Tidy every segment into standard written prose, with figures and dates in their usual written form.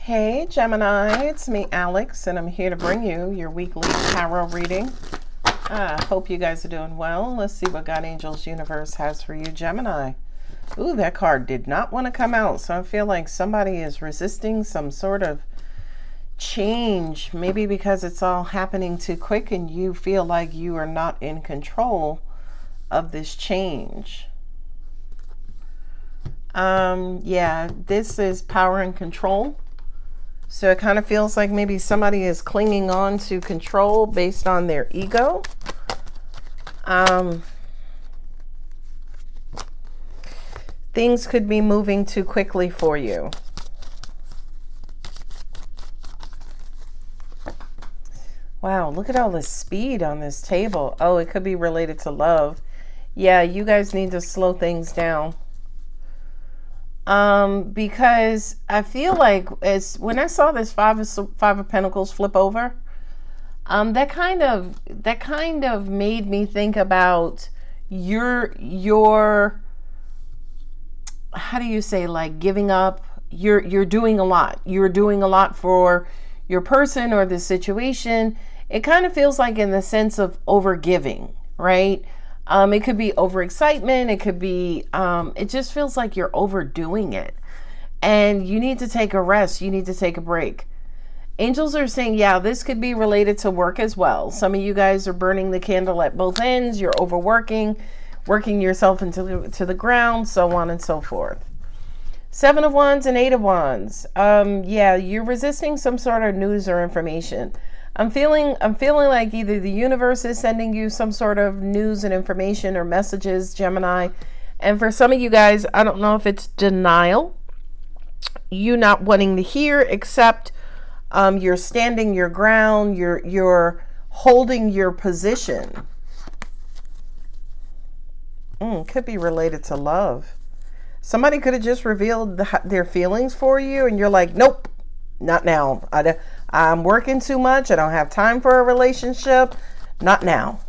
Hey Gemini, it's me Alex, and I'm here to bring you your weekly tarot reading. I hope you guys are doing well. Let's see what God Angels Universe has for you, Gemini. Ooh, that card did not want to come out, so I feel like somebody is resisting some sort of change, maybe because it's all happening too quick and you feel like you are not in control of this change. Yeah, this is power and control. So it kind of feels like maybe somebody is clinging on to control based on their ego. Things could be moving too quickly for you. Wow, look at all the speed on this table. Oh, it could be related to love. Yeah, you guys need to slow things down. Because I feel like when I saw this five of Pentacles flip over, that kind of made me think about your how do you say, like, giving up. You're doing a lot. You're doing a lot for your person or the situation. It kind of feels like in the sense of overgiving, right? It could be overexcitement. It could be, it just feels like you're overdoing it. And you need to take a rest. You need to take a break. Angels are saying, yeah, this could be related to work as well. Some of you guys are burning the candle at both ends. You're overworking, working yourself into the ground, so on and so forth. 7 of Wands and 8 of Wands. Yeah, you're resisting some sort of news or information. I'm feeling like either the universe is sending you some sort of news and information or messages, Gemini. And for some of you guys, I don't know if it's denial, you not wanting to hear, except you're standing your ground, you're holding your position. Could be related to love. Somebody could have just revealed their feelings for you, and you're like, nope, not now. I'm working too much. I don't have time for a relationship. Not now.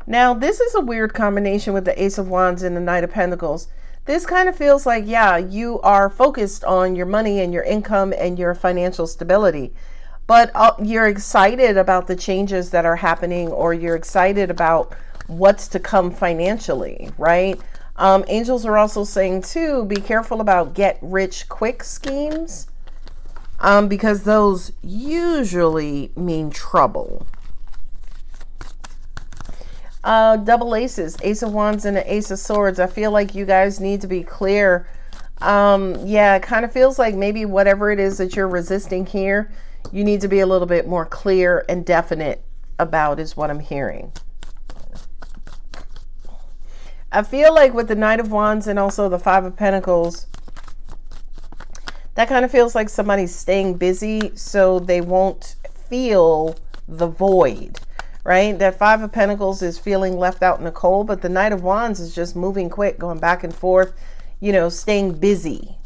Now, this is a weird combination with the Ace of Wands and the Knight of Pentacles. This kind of feels like, yeah, you are focused on your money and your income and your financial stability. But you're excited about the changes that are happening, or you're excited about what's to come financially, right? Angels are also saying, too, be careful about get-rich-quick schemes. Because those usually mean trouble. Double aces, Ace of Wands and an Ace of Swords. I feel like you guys need to be clear. Yeah, it kind of feels like maybe whatever it is that you're resisting here, you need to be a little bit more clear and definite about, is what I'm hearing. I feel like with the Knight of Wands and also the 5 of Pentacles, that kind of feels like somebody's staying busy so they won't feel the void, right? That 5 of Pentacles is feeling left out in the cold, but the Knight of Wands is just moving quick, going back and forth, you know, staying busy.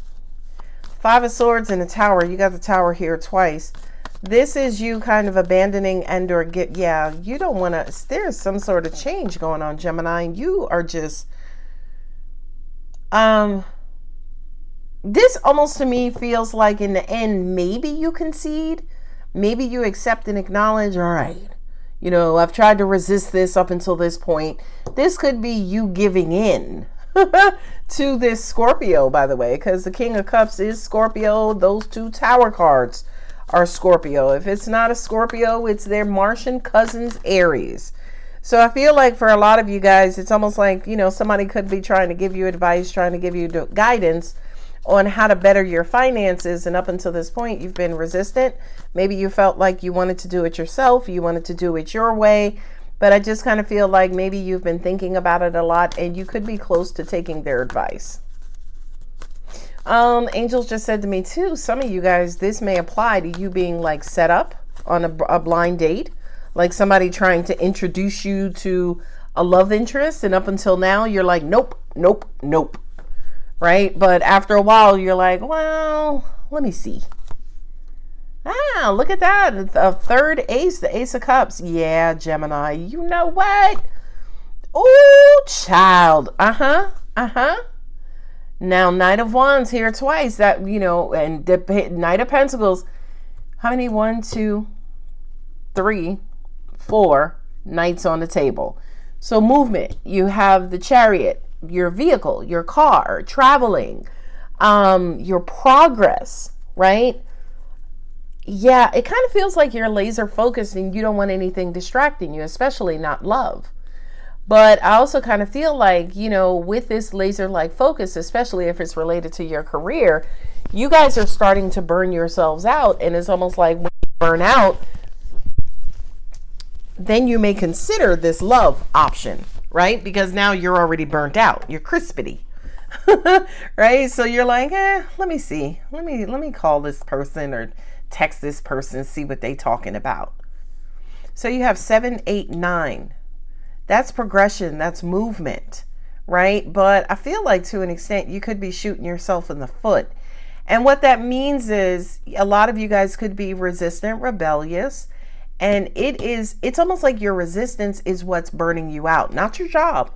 5 of Swords and the Tower. You got the Tower here twice. This is you kind of abandoning and or yeah, you don't want to, there's some sort of change going on, Gemini, and you are just, this almost to me feels like in the end, maybe you concede, maybe you accept and acknowledge, all right, you know, I've tried to resist this up until this point. This could be you giving in to this Scorpio, by the way, because the King of Cups is Scorpio. Those 2 Tower cards are Scorpio. If it's not a Scorpio, it's their Martian cousins, Aries. So I feel like for a lot of you guys, it's almost like, you know, somebody could be trying to give you advice, trying to give you guidance on how to better your finances, and up until this point you've been resistant. Maybe you felt like you wanted to do it yourself, you wanted to do it your way, but I just kind of feel like maybe you've been thinking about it a lot and you could be close to taking their advice. Angels just said to me too, some of you guys, this may apply to you being like set up on a blind date, like somebody trying to introduce you to a love interest, and up until now you're like, nope, nope, nope. Right? But after a while, you're like, well, let me see. Ah, look at that. The 3rd ace, the Ace of Cups. Yeah, Gemini, you know what? Oh, child. Now, Knight of Wands here twice, that, and the Knight of Pentacles. How many? 1, 2, 3, 4 knights on the table. So movement. You have the Chariot, your vehicle, your car, traveling, your progress, right? Yeah, it kind of feels like you're laser focused and you don't want anything distracting you, especially not love. But I also kind of feel like, with this laser-like focus, especially if it's related to your career, you guys are starting to burn yourselves out. And it's almost like when you burn out, then you may consider this love option, right? Because now you're already burnt out. You're crispity, right? So you're like, let me see. Let me call this person or text this person, see what they talking about. So you have 7, 8, 9. That's progression. That's movement, right? But I feel like to an extent you could be shooting yourself in the foot. And what that means is a lot of you guys could be resistant, rebellious. And it's almost like your resistance is what's burning you out, not your job,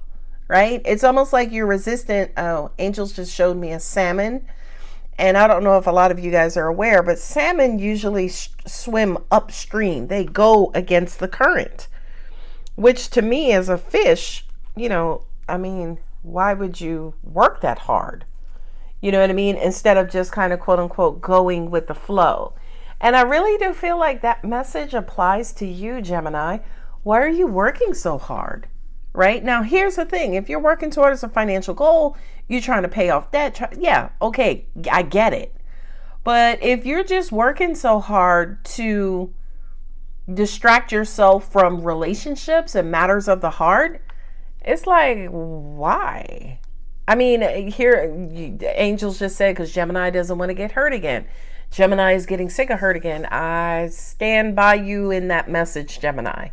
right? It's almost like you're resistant. Oh, angels just showed me a salmon. And I don't know if a lot of you guys are aware, but salmon usually swim upstream. They go against the current, which to me as a fish, why would you work that hard? You know what I mean? Instead of just kind of quote unquote going with the flow. And I really do feel like that message applies to you, Gemini. Why are you working so hard? Right? Now, here's the thing. If you're working towards a financial goal, you're trying to pay off debt. Yeah, okay, I get it. But if you're just working so hard to distract yourself from relationships and matters of the heart, it's like, why? Here, angels just said, because Gemini doesn't want to get hurt again. Gemini is getting sick of hurt again. I stand by you in that message, Gemini.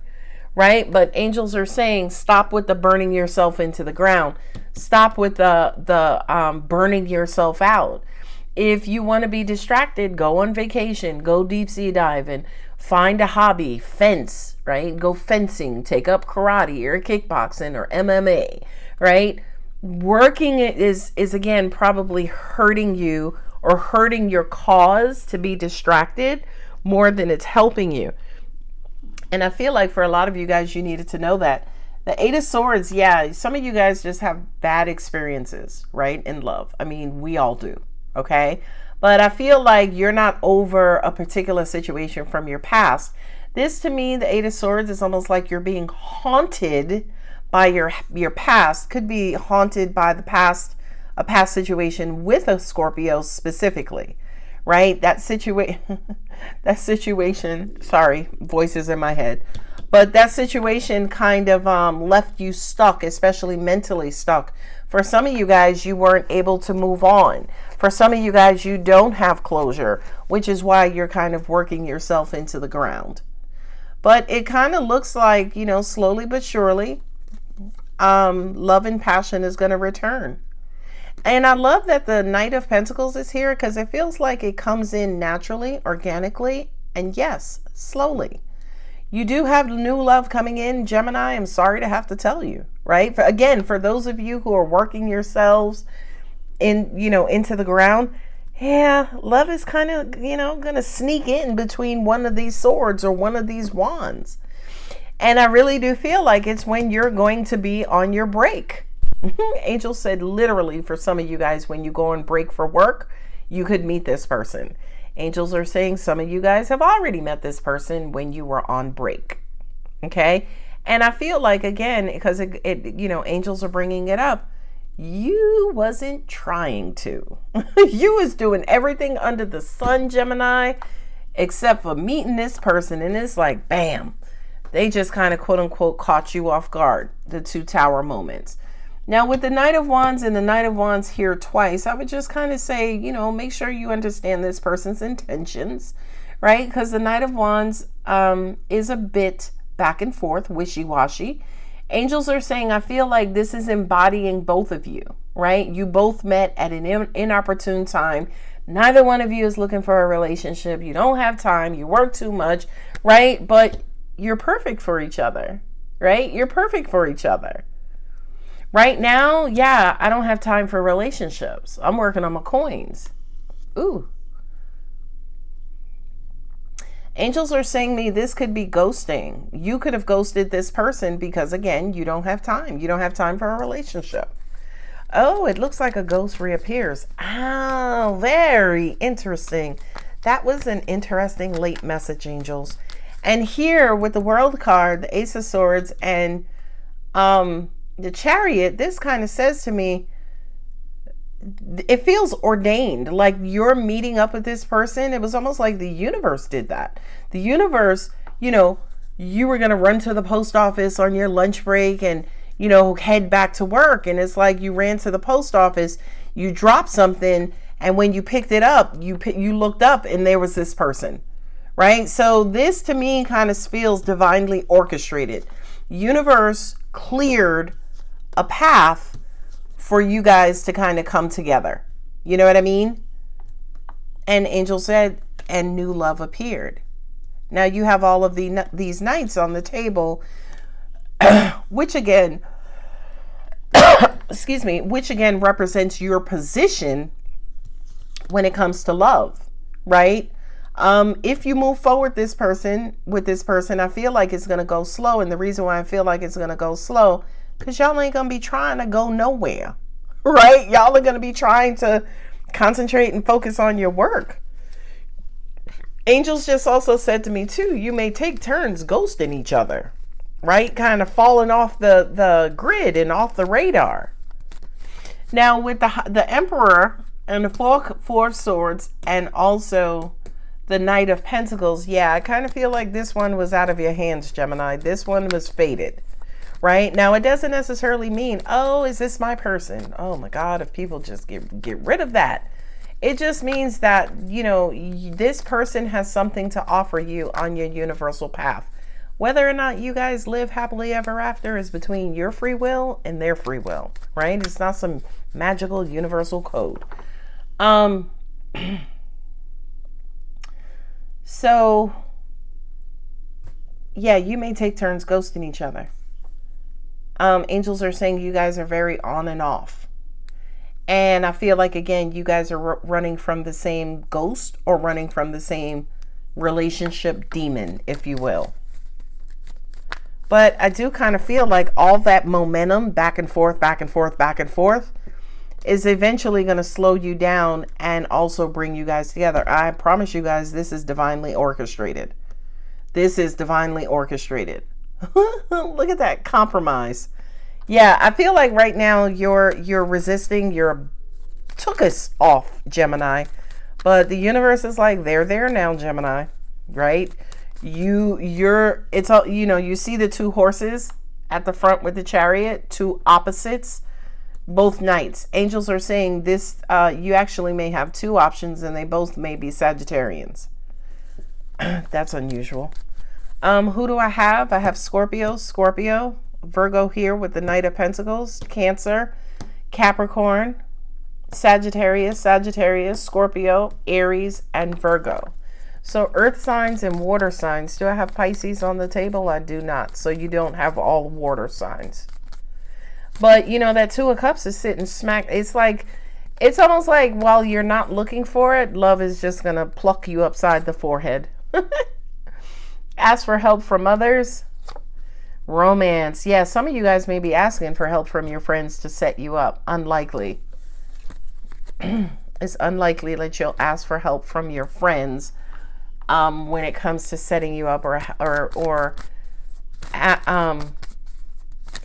Right? But angels are saying, stop with the burning yourself into the ground. Stop with the burning yourself out. If you want to be distracted, go on vacation, go deep sea diving, find a hobby, fence, right? Go fencing, take up karate or kickboxing or MMA, right? Working is again probably hurting you or hurting your cause to be distracted more than it's helping you. And I feel like for a lot of you guys, you needed to know that. The 8 of Swords, yeah, some of you guys just have bad experiences, right, in love. We all do, okay? But I feel like you're not over a particular situation from your past. This, to me, the 8 of Swords is almost like you're being haunted by your past. Could be haunted by a past situation with a Scorpio specifically. Right? That situation, sorry, voices in my head, but that situation kind of left you stuck, especially mentally stuck. For some of you guys, you weren't able to move on. For some of you guys, you don't have closure, which is why you're kind of working yourself into the ground. But it kind of looks like, slowly but surely, love and passion is going to return. And I love that the Knight of Pentacles is here because it feels like it comes in naturally, organically, and yes, slowly. You do have new love coming in, Gemini. I'm sorry to have to tell you, right? For those of you who are working yourselves into the ground, yeah, love is kind of, going to sneak in between one of these swords or one of these wands. And I really do feel like it's when you're going to be on your break. Angel said literally for some of you guys, when you go on break for work, you could meet this person. Angels are saying some of you guys have already met this person when you were on break. Okay. And I feel like, again, because angels are bringing it up, you wasn't trying to. You was doing everything under the sun, Gemini, except for meeting this person. And it's like, bam, they just kind of quote unquote caught you off guard. The 2 tower moments. Now, with the Knight of Wands and the Knight of Wands here twice, I would just kind of say, make sure you understand this person's intentions, right? Because the Knight of Wands is a bit back and forth, wishy-washy. Angels are saying, I feel like this is embodying both of you, right? You both met at an inopportune time. Neither one of you is looking for a relationship. You don't have time. You work too much, right? But you're perfect for each other, right? You're perfect for each other. Right now, yeah, I don't have time for relationships. I'm working on my coins. Ooh. Angels are saying me this could be ghosting. You could have ghosted this person because, again, you don't have time. You don't have time for a relationship. Oh, it looks like a ghost reappears. Oh, very interesting. That was an interesting late message, angels. And here with the World card, the Ace of Swords, and the Chariot, this kind of says to me, it feels ordained, like you're meeting up with this person. It was almost like the universe did that. The universe, you were going to run to the post office on your lunch break and, head back to work. And it's like you ran to the post office, you dropped something, and when you picked it up, you looked up and there was this person, right? So this to me kind of feels divinely orchestrated. Universe cleared a path for you guys to kind of come together. You know what I mean? And angel said, and new love appeared. Now you have all of these knights on the table, which again, excuse me, which again represents your position when it comes to love, right? If you move forward with this person, I feel like it's going to go slow. And the reason why I feel like it's going to go slow, because y'all ain't going to be trying to go nowhere, right? Y'all are going to be trying to concentrate and focus on your work. Angels just also said to me too, you may take turns ghosting each other, right? Kind of falling off the grid and off the radar. Now with the Emperor and the Four of Swords and also the Knight of Pentacles, yeah, I kind of feel like this one was out of your hands, Gemini. This one was fated, right? Now, it doesn't necessarily mean, oh, is this my person? Oh my God, if people just get rid of that. It just means that, this person has something to offer you on your universal path. Whether or not you guys live happily ever after is between your free will and their free will, right? It's not some magical universal code. So, yeah, you may take turns ghosting each other. Angels are saying you guys are very on and off. And I feel like, again, you guys are running from the same ghost or running from the same relationship demon, if you will. But I do kind of feel like all that momentum back and forth, back and forth, back and forth is eventually going to slow you down and also bring you guys together. I promise you guys, this is divinely orchestrated. This is divinely orchestrated. Look at that compromise. Yeah, I feel like right now you're resisting. Took us off, Gemini. But the universe is like, they're there now, Gemini. Right? You see the two horses at the front with the Chariot, two opposites, both knights. Angels are saying this, you actually may have two options and they both may be Sagittarians. That's unusual. Who do I have? I have Scorpio, Virgo here with the Knight of Pentacles, Cancer, Capricorn, Sagittarius, Scorpio, Aries, and Virgo. So earth signs and water signs. Do I have Pisces on the table? I do not. So you don't have all water signs. But that Two of Cups is sitting smack. It's almost like while you're not looking for it, love is just going to pluck you upside the forehead. Ask for help from others. Romance. Yeah, some of you guys may be asking for help from your friends to set you up. Unlikely. It's unlikely that you'll ask for help from your friends when it comes to setting you up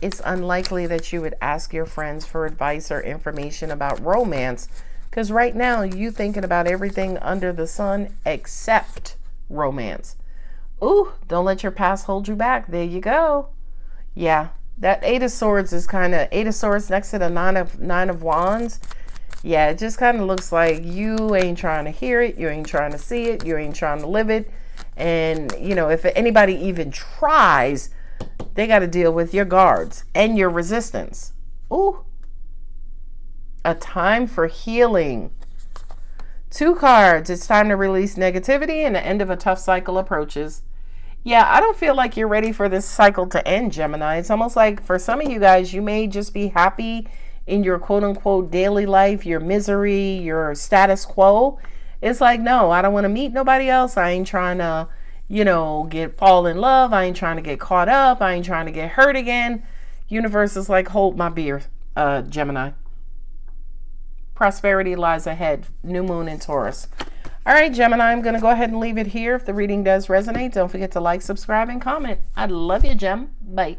it's unlikely that you would ask your friends for advice or information about romance, because right now you thinking about everything under the sun except romance. Ooh, don't let your past hold you back. There you go. Yeah, that Eight of Swords is kind of Eight of Swords next to the Nine of Wands. Yeah, it just kind of looks like you ain't trying to hear it. You ain't trying to see it. You ain't trying to live it. And, if anybody even tries, they got to deal with your guards and your resistance. Ooh, a time for healing. Two cards. It's time to release negativity and the end of a tough cycle approaches. Yeah, I don't feel like you're ready for this cycle to end, Gemini. It's almost like for some of you guys, you may just be happy in your quote unquote daily life, your misery, your status quo. It's like, no, I don't want to meet nobody else. I ain't trying to, get fall in love. I ain't trying to get caught up. I ain't trying to get hurt again. Universe is like, hold my beer, Gemini. Prosperity lies ahead. New moon in Taurus. All right, Gemini, I'm going to go ahead and leave it here. If the reading does resonate, don't forget to like, subscribe, and comment. I love you, Gem. Bye.